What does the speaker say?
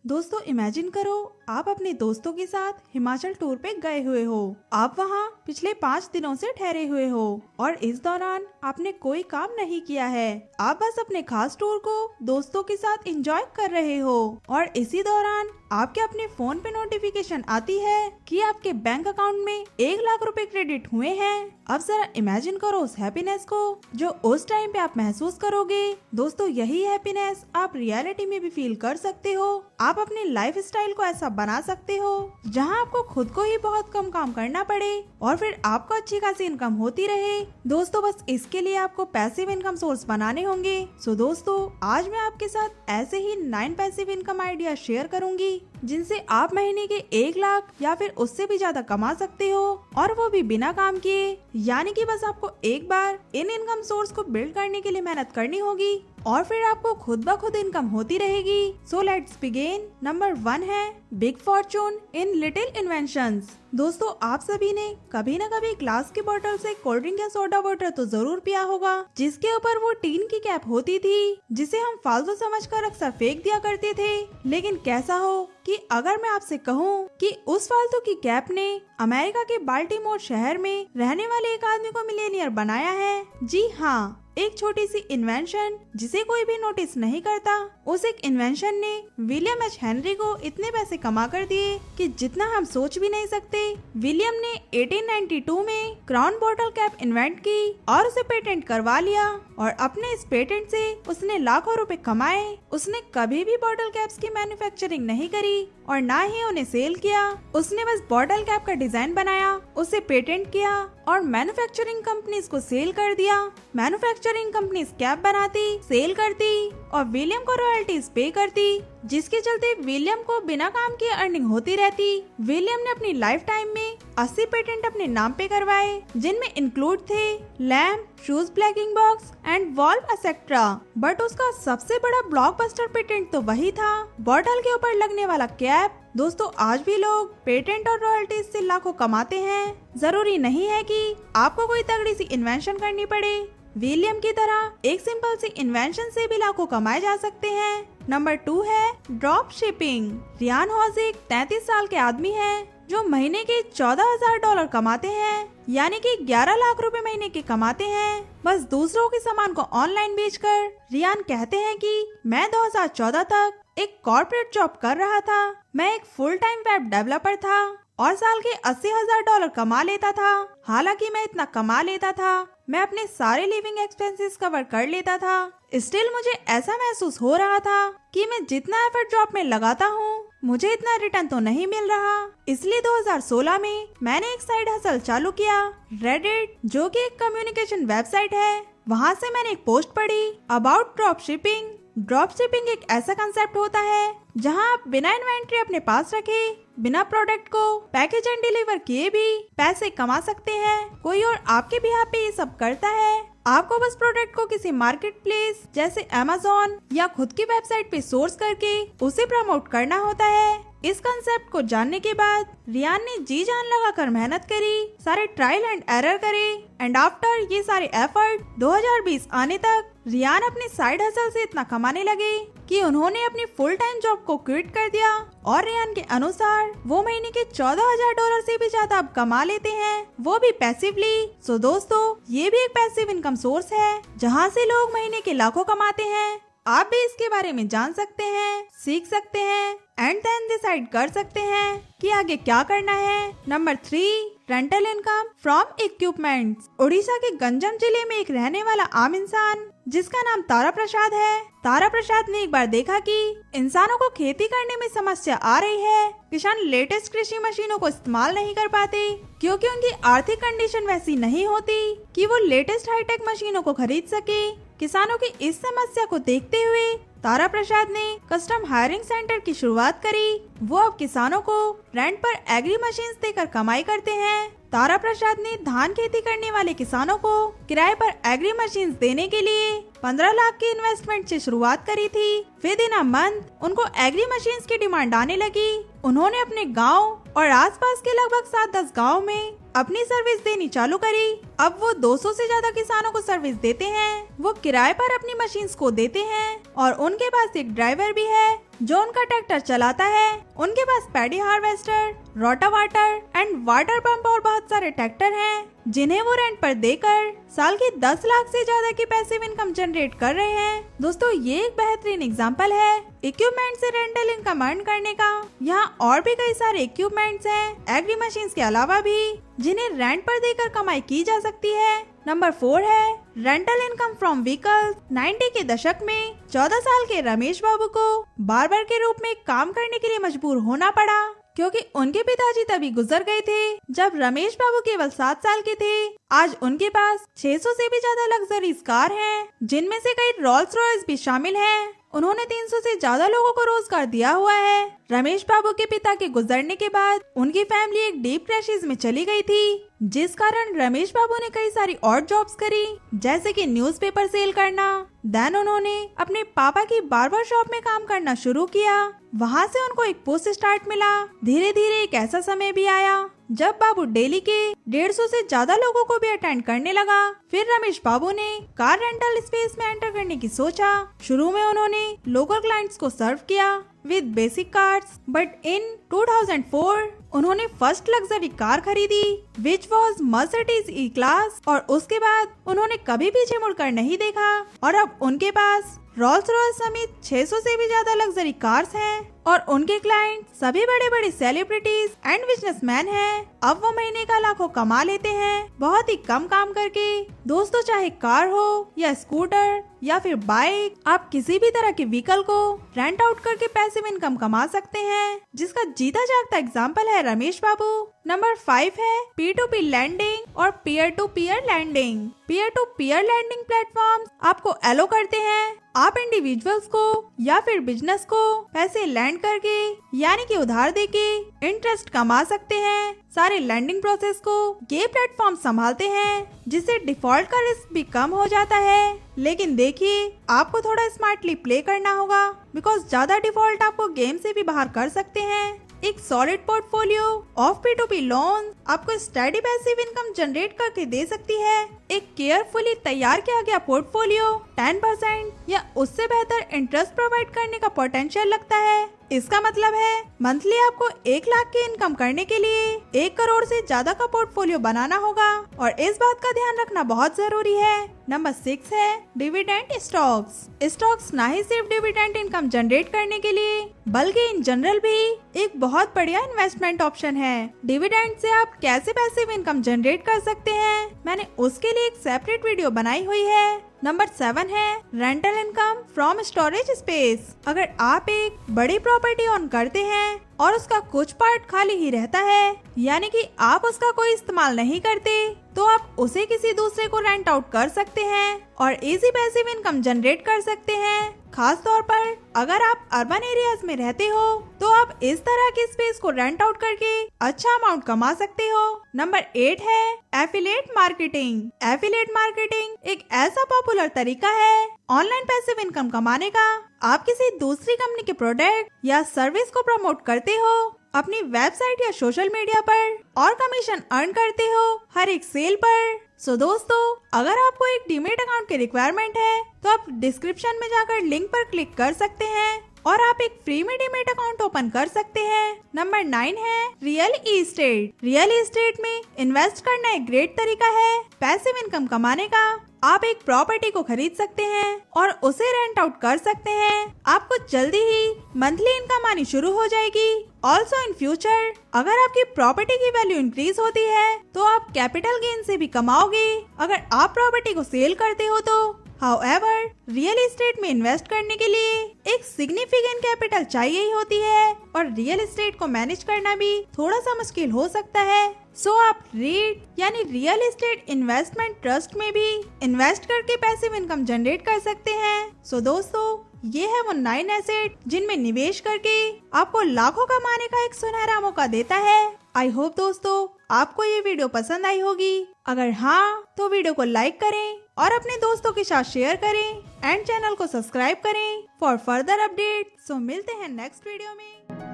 दोस्तों इमेजिन करो, आप अपने दोस्तों के साथ हिमाचल टूर पे गए हुए हो। आप वहाँ पिछले 5 दिनों से ठहरे हुए हो और इस दौरान आपने कोई काम नहीं किया है। आप बस अपने खास टूर को दोस्तों के साथ एंजॉय कर रहे हो और इसी दौरान आपके अपने फोन पे नोटिफिकेशन आती है कि आपके बैंक अकाउंट में 1 लाख रुपए क्रेडिट हुए हैं। अब जरा इमेजिन करो उस हैप्पीनेस को जो उस टाइम पे आप महसूस करोगे। दोस्तों यही हैप्पीनेस आप रियलिटी में भी फील कर सकते हो। आप अपने लाइफ स्टाइल को ऐसा बना सकते हो जहां आपको खुद को ही बहुत कम काम करना पड़े और फिर आपको अच्छी खासी इनकम होती रहे। दोस्तों बस इसके लिए आपको पैसिव इनकम सोर्स बनाने होंगे। सो दोस्तों आज मैं आपके साथ ऐसे ही 9 पैसिव इनकम आइडिया शेयर करूंगी जिनसे आप महीने के 1 लाख या फिर उससे भी ज्यादा कमा सकते हो और वो भी बिना काम किए। यानी कि बस आपको एक बार इन इनकम सोर्स को बिल्ड करने के लिए मेहनत करनी होगी और फिर आपको खुद ब खुद इनकम होती रहेगी। So let's begin. नंबर 1 है big Fortune in little inventions. दोस्तों आप सभी ने कभी न कभी ग्लास की बोतल से कोल्ड ड्रिंक या सोडा वाटर तो जरूर पिया होगा जिसके ऊपर वो टीन की कैप होती थी जिसे हम फालतू समझकर अक्सर फेंक दिया करते थे। लेकिन कैसा हो कि अगर मैं आपसे कहूँ कि उस फालतू की कैप ने अमेरिका के बाल्टीमोर शहर में रहने वाले एक आदमी को मिलियनियर बनाया है। जी हाँ, एक छोटी सी इन्वेंशन जिसे कोई भी नोटिस नहीं करता, उस एक इन्वेंशन ने विलियम एच हेनरी को इतने पैसे कमा कर दिए कि जितना हम सोच भी नहीं सकते। विलियम ने 1892 में क्राउन बॉटल कैप इन्वेंट की और उसे पेटेंट करवा लिया और अपने इस पेटेंट से उसने लाखों रुपए कमाए। उसने कभी भी बॉटल कैप्स की मैन्युफैक्चरिंग नहीं करी और ना ही उन्हें सेल किया। उसने बस बॉटल कैप का डिजाइन बनाया, उसे पेटेंट किया और मैन्युफैक्चरिंग कंपनीज को सेल कर दिया। मैन्युफैक्चरिंग कंपनीज कैप बनाती, सेल करती और विलियम को रॉयल्टीज पे करती, जिसके चलते विलियम को बिना काम किए अर्निंग होती रहती। विलियम ने अपनी लाइफ टाइम में 80 पेटेंट अपने नाम पे करवाए जिनमें इंक्लूड थे lamp, shoes blacking box and valve etcetera. But उसका सबसे बड़ा ब्लॉकबस्टर पेटेंट तो वही था बॉटल के ऊपर लगने वाला कैप। दोस्तों आज भी लोग पेटेंट और रॉयल्टीज से लाखों कमाते हैं। जरूरी नहीं है कि आपको कोई तगड़ी सी इन्वेंशन करनी पड़े। विलियम की तरह एक सिंपल सी इन्वेंशन से भी लाखों कमाए जा सकते हैं। नंबर 2 है ड्रॉप शिपिंग। रियान हॉज एक 33 साल के आदमी हैं जो महीने के $14,000 कमाते हैं, यानी कि 11 लाख रुपए महीने के कमाते हैं बस दूसरों के सामान को ऑनलाइन बेचकर। रियान कहते हैं कि मैं 2014 तक एक कॉर्पोरेट जॉब कर रहा था। मैं एक फुल टाइम वेब डेवलपर था और साल के $80,000 कमा लेता था। हालांकि मैं इतना कमा लेता था, मैं अपने सारे लिविंग एक्सपेंसेस कवर कर लेता था। स्टिल मुझे ऐसा महसूस हो रहा था कि मैं जितना एफर्ट जॉब में लगाता हूँ मुझे इतना रिटर्न तो नहीं मिल रहा। इसलिए 2016 में मैंने एक साइड हसल चालू किया, रेडिट, जो कि एक कम्युनिकेशन वेबसाइट है। वहाँ से मैंने एक पोस्ट पढ़ी about drop shipping. Drop shipping एक ऐसा कंसेप्ट होता है जहां आप बिना इन्वेंट्री अपने पास रखे, बिना प्रोडक्ट को पैकेज एंड डिलीवर किए भी पैसे कमा सकते हैं। कोई और आपके बिहाफ पे ये सब करता है। आपको बस प्रोडक्ट को किसी मार्केट प्लेस जैसे अमेज़न या खुद की वेबसाइट पे सोर्स करके उसे प्रमोट करना होता है। इस कंसेप्ट को जानने के बाद रियान ने जी जान लगाकर मेहनत करी, सारे ट्रायल एंड एरर करे एंड आफ्टर ये सारे एफर्ट 2020 आने तक रियान अपने साइड हसल से इतना कमाने लगे कि उन्होंने अपनी फुल टाइम जॉब को क्विट कर दिया और रियान के अनुसार वो महीने के $14,000 से भी ज्यादा अब कमा लेते हैं, वो भी पैसिवली। सो दोस्तों ये भी एक पैसिव इनकम सोर्स है जहाँ से लोग महीने के लाखों कमाते हैं। आप भी इसके बारे में जान सकते हैं, सीख सकते हैं एंड देन डिसाइड कर सकते हैं कि आगे क्या करना है। Number 3 rental income from equipments. Orissa के गंजम जिले में एक रहने वाला आम इंसान जिसका नाम तारा प्रसाद है। तारा प्रसाद ने एक बार देखा कि इंसानों को खेती करने में समस्या आ रही है। किसान लेटेस्ट कृषि मशीनों को इस्तेमाल नहीं कर पाते क्योंकि उनकी आर्थिक कंडीशन वैसी नहीं होती कि वो लेटेस्ट हाईटेक मशीनों को खरीद सके। किसानों की इस समस्या को देखते हुए तारा प्रसाद ने कस्टम हायरिंग सेंटर की शुरुआत करी। वो अब किसानों को रेंट पर एग्री मशीन्स देकर कमाई करते हैं। तारा प्रसाद ने धान खेती करने वाले किसानों को किराए पर एग्री मशीन्स देने के लिए 15 लाख की इन्वेस्टमेंट से शुरुआत करी थी। विद इन अ मंथ उनको एग्री मशीन्स की डिमांड आने लगी। उन्होंने अपने गांव और आसपास के लगभग 7-10 गाँव में अपनी सर्विस देनी चालू करी। अब वो 200 से ज्यादा किसानों को सर्विस देते हैं। वो किराए पर अपनी मशीन्स को देते हैं और उनके पास एक ड्राइवर भी है जो उनका ट्रैक्टर चलाता है। उनके पास paddy harvester, rotavator and water pump और बहुत सारे ट्रैक्टर हैं, जिन्हें वो रेंट पर देकर साल की 10 लाख से ज्यादा की पैसिव इनकम जनरेट कर रहे हैं। दोस्तों, ये एक बेहतरीन एग्जांपल है इक्विपमेंट से रेंटल इनकम अर्न करने का। यहाँ और भी कई सारे इक्विपमेंट्स हैं एग्री मशीन्स के अलावा भी, जिन्हें रेंट पर देकर कमाई की जा सकती है। नंबर 4 है रेंटल इनकम फ्रॉम व्हीकल्स। 90 के दशक में 14 साल के रमेश बाबू को बार्बर के रूप में काम करने के लिए मजबूर होना पड़ा, क्योंकि उनके पिताजी तभी गुजर गए थे जब रमेश बाबू केवल 7 साल के थे। आज उनके पास 600 से भी ज्यादा लग्जरीज कार हैं, जिनमें से कई रोल्स रॉयस भी शामिल हैं। उन्होंने 300 से ज्यादा लोगों को रोजगार दिया हुआ है। रमेश बाबू के पिता के गुजरने के बाद उनकी फैमिली एक डीप क्राइसिस में चली गई थी, जिस कारण रमेश बाबू ने कई सारी और जॉब्स करी, जैसे कि न्यूज़पेपर सेल करना। देन उन्होंने अपने पापा की बार्बर शॉप में काम करना शुरू किया। वहाँ से उनको एक पोस्ट स्टार्ट मिला। धीरे धीरे एक ऐसा समय भी आया जब बाबू डेली के 150 से ज्यादा लोगों को भी अटेंड करने लगा। फिर रमेश बाबू ने कार रेंटल स्पेस में एंटर करने की सोचा। शुरू में उन्होंने लोकल क्लाइंट्स को सर्व किया with basic cars, but in 2004 उन्होंने फर्स्ट लग्जरी कार खरीदी, which was Mercedes E class, और उसके बाद उन्होंने कभी पीछे मुड़कर नहीं देखा। और अब उनके पास रोल्स रॉयस समेत 600 से भी ज्यादा लग्जरी कार्स हैं, और उनके क्लाइंट सभी बड़े बड़े सेलिब्रिटीज एंड बिजनेसमैन हैं। अब वो महीने का लाखों कमा लेते हैं बहुत ही कम काम करके। दोस्तों, चाहे कार हो या स्कूटर या फिर बाइक, आप किसी भी तरह के व्हीकल को रेंट आउट करके पैसिव इनकम कमा सकते हैं, जिसका जीता जागता एग्जाम्पल है रमेश बाबू। नंबर 5 है P2P लैंडिंग और peer to peer lending. Peer to peer lending platform आपको एलो करते हैं आप इंडिविजुअल्स को या फिर बिजनेस को पैसे लैंड करके, यानी कि उधार देके इंटरेस्ट कमा सकते हैं। सारे लैंडिंग प्रोसेस को ये प्लेटफॉर्म संभालते हैं, जिससे डिफॉल्ट का रिस्क भी कम हो जाता है। लेकिन देखिए, आपको थोड़ा स्मार्टली प्ले करना होगा, बिकॉज ज्यादा डिफॉल्ट आपको गेम से भी बाहर कर सकते हैं। एक solid portfolio of P2P loan आपको स्टडी पैसिव इनकम जनरेट करके दे सकती है। एक केयरफुली तैयार किया गया पोर्टफोलियो 10% या उससे बेहतर इंटरेस्ट प्रोवाइड करने का पोटेंशियल लगता है। इसका मतलब है मंथली आपको 1 लाख की इनकम करने के लिए 1 करोड़ से ज्यादा का पोर्टफोलियो बनाना होगा, और इस बात का ध्यान रखना बहुत जरूरी है। नंबर 6 है डिविडेंड स्टॉक्स। स्टॉक्स ना ही सिर्फ डिविडेंड इनकम जनरेट करने के लिए, बल्कि इन जनरल भी एक बहुत बढ़िया इन्वेस्टमेंट ऑप्शन है। डिविडेंड से आप कैसे पैसिव इनकम जनरेट कर सकते हैं, मैंने उसके लिए एक सेपरेट वीडियो बनाई हुई है। नंबर 7 है rental income from storage space. अगर आप एक बड़ी प्रॉपर्टी ओन करते हैं और उसका कुछ पार्ट खाली ही रहता है, यानी कि आप उसका कोई इस्तेमाल नहीं करते, तो आप उसे किसी दूसरे को रेंट आउट कर सकते हैं और इजी पैसिव इनकम जनरेट कर सकते हैं। खास तौर पर अगर आप अर्बन एरियाज में रहते हो, तो आप इस तरह के स्पेस को रेंट आउट करके अच्छा अमाउंट कमा सकते हो। नंबर 8 है एफिलिएट मार्केटिंग। एफिलिएट मार्केटिंग एक ऐसा पॉपुलर तरीका है ऑनलाइन पैसिव इनकम कमाने का। आप किसी दूसरी कंपनी के प्रोडक्ट या सर्विस को प्रमोट करते हो अपनी वेबसाइट या सोशल मीडिया पर, और कमीशन अर्न करते हो हर एक सेल पर। सो दोस्तों, अगर आपको एक डीमेट अकाउंट की रिक्वायरमेंट है, तो आप डिस्क्रिप्शन में जाकर लिंक पर क्लिक कर सकते हैं और आप एक फ्री में डीमेट अकाउंट ओपन कर सकते हैं। नंबर 9 है रियल एस्टेट। रियल एस्टेट में इन्वेस्ट करना एक ग्रेट तरीका है पैसिव इनकम कमाने का। आप एक प्रॉपर्टी को खरीद सकते हैं और उसे रेंट आउट कर सकते हैं। आपको जल्दी ही मंथली इनकम आनी शुरू हो जाएगी। ऑल्सो इन फ्यूचर अगर आपकी प्रॉपर्टी की वैल्यू इंक्रीज होती है, तो आप कैपिटल गेन से भी कमाओगे अगर आप प्रॉपर्टी को सेल करते हो तो। हाउएवर, रियल एस्टेट में इन्वेस्ट करने के लिए एक सिग्निफिकेंट कैपिटल चाहिए ही होती है, और रियल एस्टेट को मैनेज करना भी थोड़ा सा मुश्किल हो सकता है। सो आप रीट यानी रियल एस्टेट इन्वेस्टमेंट ट्रस्ट में भी इन्वेस्ट करके पैसिव इनकम जनरेट कर सकते हैं। सो दोस्तों, ये है वो 9 एसेट जिनमें निवेश करके आपको लाखों कमाने का एक सुनहरा मौका देता है। आई होप दोस्तों आपको ये वीडियो पसंद आई होगी। अगर हाँ, तो वीडियो को लाइक करें और अपने दोस्तों के साथ शेयर करें एंड चैनल को सब्सक्राइब करें फॉर फर्दर अपडेट। सो मिलते हैं नेक्स्ट वीडियो में।